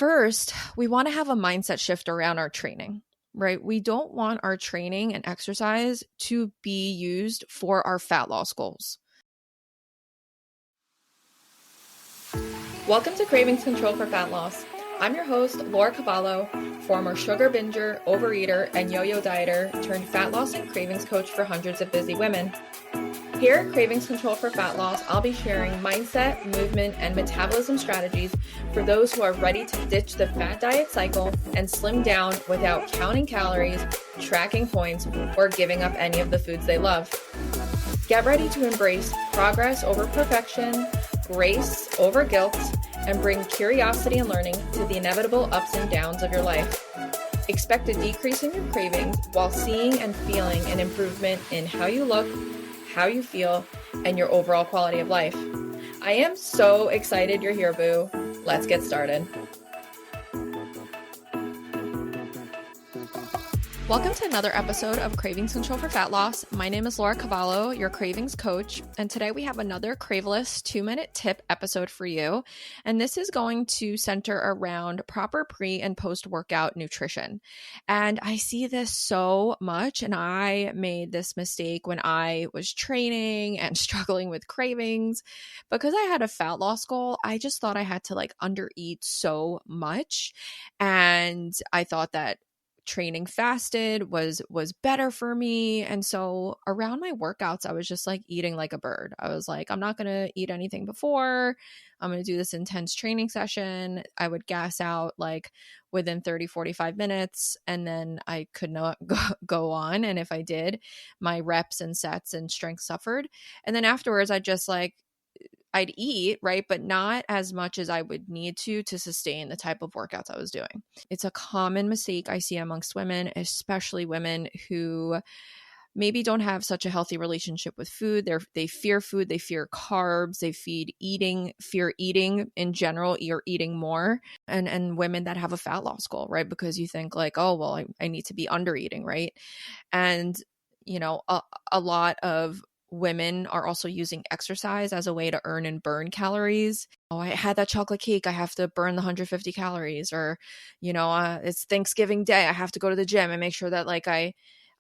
First, we want to have a mindset shift around our training, right? We don't want our training and exercise to be used for our fat loss goals. Welcome to Cravings Control for Fat Loss. I'm your host, Laura Cavallo, former sugar binger, overeater, and yo-yo dieter turned fat loss and cravings coach for hundreds of busy women. Here at Cravings Control for Fat Loss, I'll be sharing mindset, movement, and metabolism strategies for those who are ready to ditch the fat diet cycle and slim down without counting calories, tracking points, or giving up any of the foods they love. Get ready to embrace progress over perfection, grace over guilt, and bring curiosity and learning to the inevitable ups and downs of your life. Expect a decrease in your cravings while seeing and feeling an improvement in how you look, how you feel, and your overall quality of life. I am so excited you're here, boo. Let's get started. Welcome to another episode of Cravings Control for Fat Loss. My name is Laura Cavallo, your cravings coach, and today we have another CRAVELESS 2-minute tip episode for you. And this is going to center around proper pre- and post-workout nutrition. And I see this so much, and I made this mistake when I was training and struggling with cravings. Because I had a fat loss goal, I just thought I had to undereat so much. And I thought that training fasted was better for me. And so around my workouts, I was just eating like a bird. I was like, I'm not going to eat anything before. I'm going to do this intense training session. I would gas out within 30, 45 minutes, and then I could not go on. And if I did, my reps and sets and strength suffered. And then afterwards, I'd eat, right? But not as much as I would need to sustain the type of workouts I was doing. It's a common mistake I see amongst women, especially women who maybe don't have such a healthy relationship with food. They fear food, they fear carbs, they fear eating in general, you're eating more. And women that have a fat loss goal, right? Because you think I need to be under eating, right? And, a lot of women are also using exercise as a way to earn and burn calories. Oh, I had that chocolate cake, I have to burn the 150 calories. Or, it's Thanksgiving Day, I have to go to the gym and make sure that I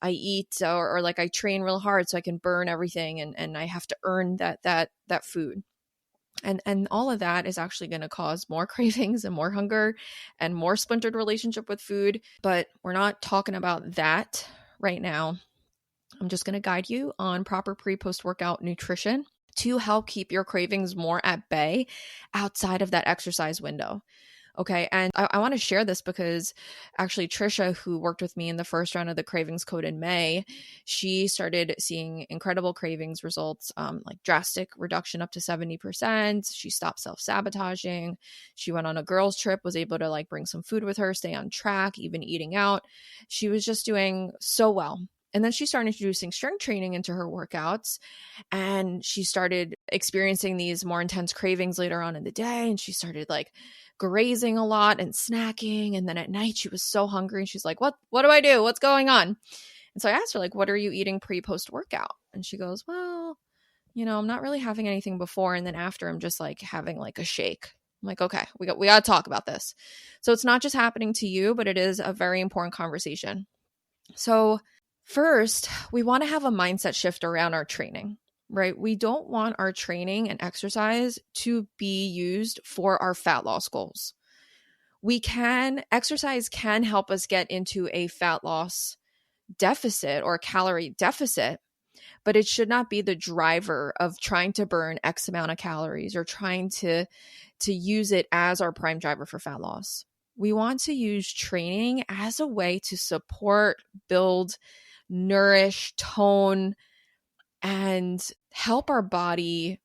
eat or I train real hard so I can burn everything, and I have to earn that food. And all of that is actually going to cause more cravings and more hunger and more splintered relationship with food. But we're not talking about that right now. I'm just going to guide you on proper pre-post-workout nutrition to help keep your cravings more at bay outside of that exercise window. Okay. And I want to share this because actually Tricia, who worked with me in the first round of the cravings code in May, she started seeing incredible cravings results, drastic reduction up to 70%. She stopped self-sabotaging. She went on a girls trip, was able to bring some food with her, stay on track, even eating out. She was just doing so well. And then she started introducing strength training into her workouts, and she started experiencing these more intense cravings later on in the day. And she started grazing a lot and snacking. And then at night she was so hungry and she's like, what do I do? What's going on? And so I asked her, what are you eating pre-post workout? And she goes, well, I'm not really having anything before. And then after, I'm just having a shake. I'm like, okay, we got to talk about this. So it's not just happening to you, but it is a very important conversation. So first, we want to have a mindset shift around our training, right? We don't want our training and exercise to be used for our fat loss goals. Exercise can help us get into a fat loss deficit or calorie deficit, but it should not be the driver of trying to burn X amount of calories or trying to use it as our prime driver for fat loss. We want to use training as a way to support, build, nourish, tone, and help our body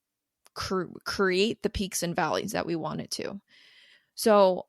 create the peaks and valleys that we want it to. So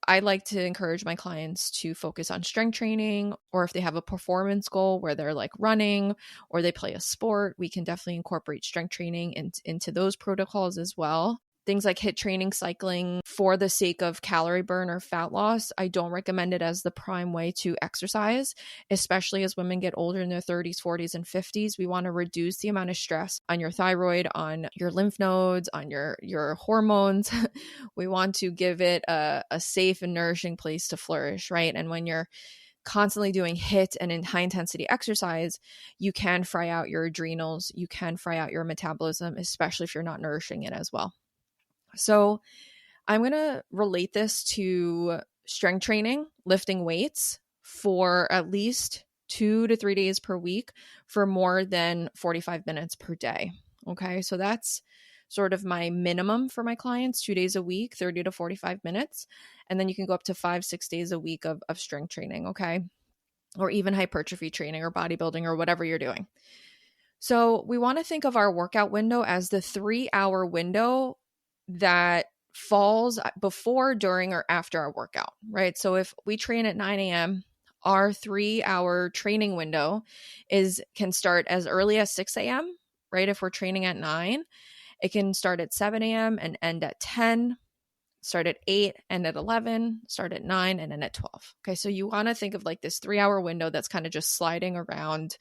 I like to encourage my clients to focus on strength training, or if they have a performance goal where they're running or they play a sport, we can definitely incorporate strength training into those protocols as well. things like HIIT training, cycling for the sake of calorie burn or fat loss, I don't recommend it as the prime way to exercise, especially as women get older in their 30s, 40s, and 50s. We want to reduce the amount of stress on your thyroid, on your lymph nodes, on your hormones. We want to give it a safe and nourishing place to flourish, right? And when you're constantly doing HIIT and in high intensity exercise, you can fry out your adrenals, you can fry out your metabolism, especially if you're not nourishing it as well. So I'm going to relate this to strength training, lifting weights for at least 2 to 3 days per week for more than 45 minutes per day. Okay. So that's sort of my minimum for my clients, 2 days a week, 30 to 45 minutes. And then you can go up to 5-6 days a week of strength training. Okay. Or even hypertrophy training or bodybuilding or whatever you're doing. So we want to think of our workout window as the 3-hour window that falls before, during, or after our workout, right? So if we train at 9 a.m., our 3-hour training window can start as early as 6 a.m., right? If we're training at 9, it can start at 7 a.m. and end at 10, start at 8, end at 11, start at 9, and end at 12. Okay, so you want to think of like this 3-hour window that's kind of just sliding around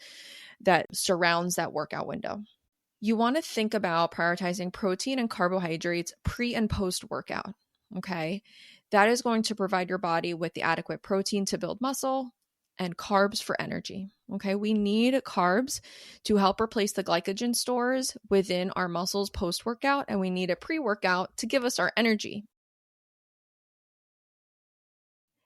that surrounds that workout window. You want to think about prioritizing protein and carbohydrates pre and post workout. Okay. That is going to provide your body with the adequate protein to build muscle and carbs for energy. Okay. We need carbs to help replace the glycogen stores within our muscles post workout, and we need a pre workout to give us our energy.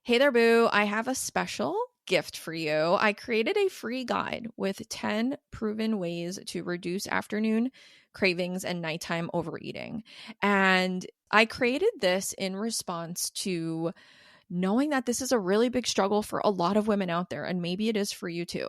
Hey there, boo. I have a special gift for you. I created a free guide with 10 proven ways to reduce afternoon cravings and nighttime overeating. And I created this in response to knowing that this is a really big struggle for a lot of women out there, and maybe it is for you too.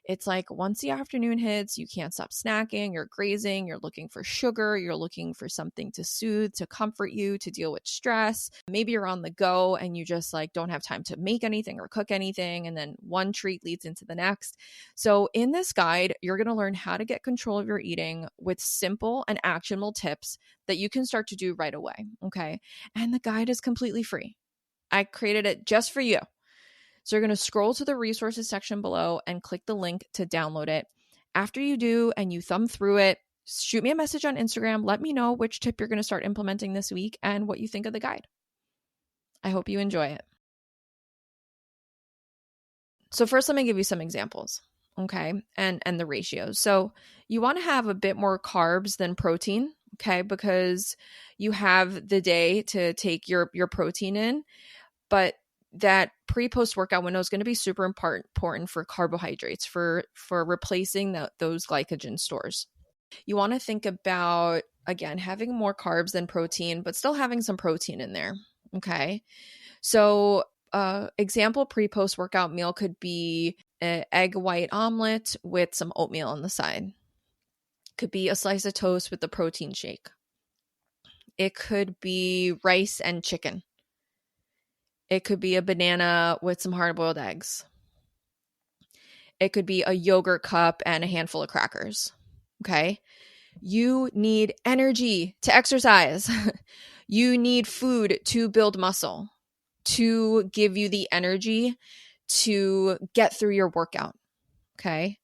It's like once the afternoon hits, you can't stop snacking, you're grazing, you're looking for sugar, you're looking for something to soothe, to comfort you, to deal with stress. Maybe you're on the go and you just like don't have time to make anything or cook anything, and then one treat leads into the next. So in this guide, you're going to learn how to get control of your eating with simple and actionable tips that you can start to do right away. Okay. And the guide is completely free. I created it just for you. So you're going to scroll to the resources section below and click the link to download it. After you do and you thumb through it, shoot me a message on Instagram. Let me know which tip you're going to start implementing this week and what you think of the guide. I hope you enjoy it. So first, let me give you some examples, okay, and the ratios. So you want to have a bit more carbs than protein, okay, because you have the day to take your protein in, but that pre-post workout window is going to be super important for carbohydrates, for replacing those glycogen stores. You want to think about, again, having more carbs than protein, but still having some protein in there. Okay. So example pre-post workout meal could be an egg white omelet with some oatmeal on the side. Could be a slice of toast with the protein shake. It could be rice and chicken. It could be a banana with some hard-boiled eggs. It could be a yogurt cup and a handful of crackers. Okay? You need energy to exercise. You need food to build muscle, to give you the energy to get through your workout. Okay?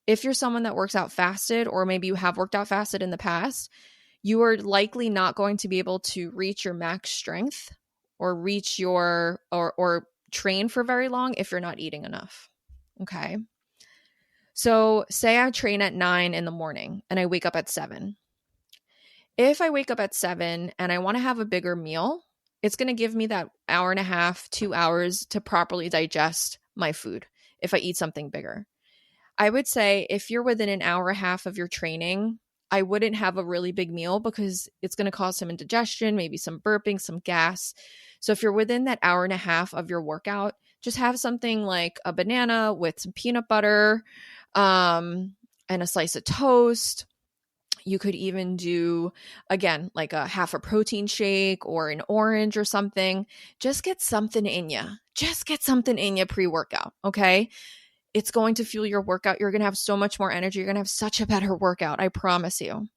If you're someone that works out fasted, or maybe you have worked out fasted in the past, you are likely not going to be able to reach your max strength or reach your or train for very long if you're not eating enough. Okay. So say I train at 9 in the morning and I wake up at 7. If I wake up at 7 and I want to have a bigger meal, it's going to give me that hour and a half, 2 hours to properly digest my food if I eat something bigger. I would say if you're within an hour and a half of your training, I wouldn't have a really big meal because it's going to cause some indigestion, maybe some burping, some gas. So if you're within that hour and a half of your workout, just have something like a banana with some peanut butter and a slice of toast. You could even do, again, like a half a protein shake or an orange or something. Just get something in you. Just get something in you pre-workout, okay? It's going to fuel your workout. You're going to have so much more energy. You're going to have such a better workout. I promise you.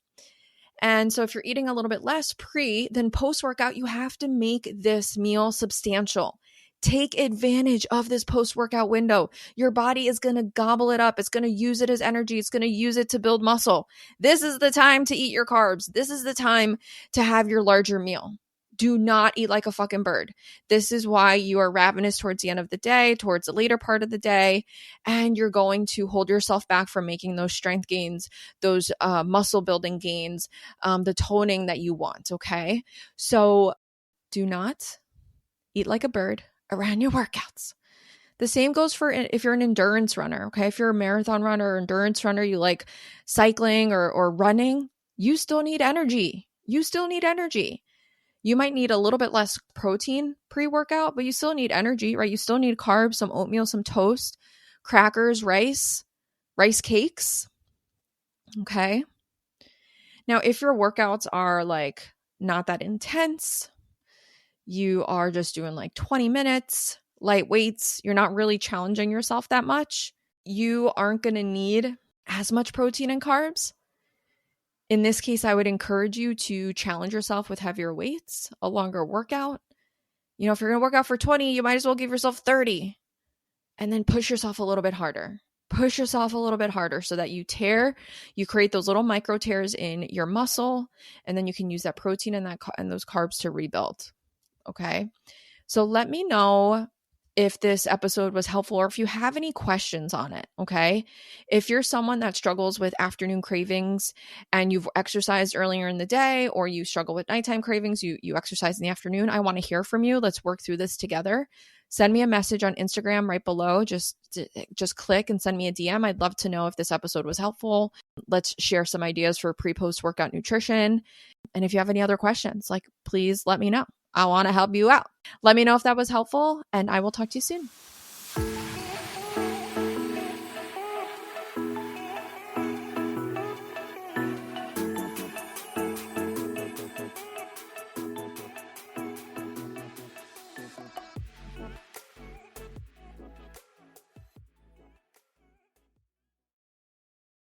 And so if you're eating a little bit less pre, then post-workout, you have to make this meal substantial. Take advantage of this post-workout window. Your body is going to gobble it up. It's going to use it as energy. It's going to use it to build muscle. This is the time to eat your carbs. This is the time to have your larger meal. Do not eat like a fucking bird. This is why you are ravenous towards the end of the day, towards the later part of the day, and you're going to hold yourself back from making those strength gains, those muscle building gains, the toning that you want, okay? So do not eat like a bird around your workouts. The same goes for if you're an endurance runner, okay? If you're a marathon runner or endurance runner, you like cycling or running, you still need energy. You still need energy. You might need a little bit less protein pre-workout, but you still need energy, right? You still need carbs, some oatmeal, some toast, crackers, rice cakes. Okay. Now, if your workouts are like not that intense, you are just doing like 20 minutes, light weights, you're not really challenging yourself that much, you aren't going to need as much protein and carbs. In this case, I would encourage you to challenge yourself with heavier weights, a longer workout. You know, if you're going to work out for 20, you might as well give yourself 30 and then push yourself a little bit harder. Push yourself a little bit harder so that you create those little micro tears in your muscle, and then you can use that protein and those carbs to rebuild. Okay. So let me know if this episode was helpful or if you have any questions on it. Okay. If you're someone that struggles with afternoon cravings and you've exercised earlier in the day, or you struggle with nighttime cravings, you exercise in the afternoon, I want to hear from you. Let's work through this together. Send me a message on Instagram right below. Just click and send me a DM. I'd love to know if this episode was helpful. Let's share some ideas for pre-post workout nutrition. And if you have any other questions, please let me know. I want to help you out. Let me know if that was helpful, and I will talk to you soon.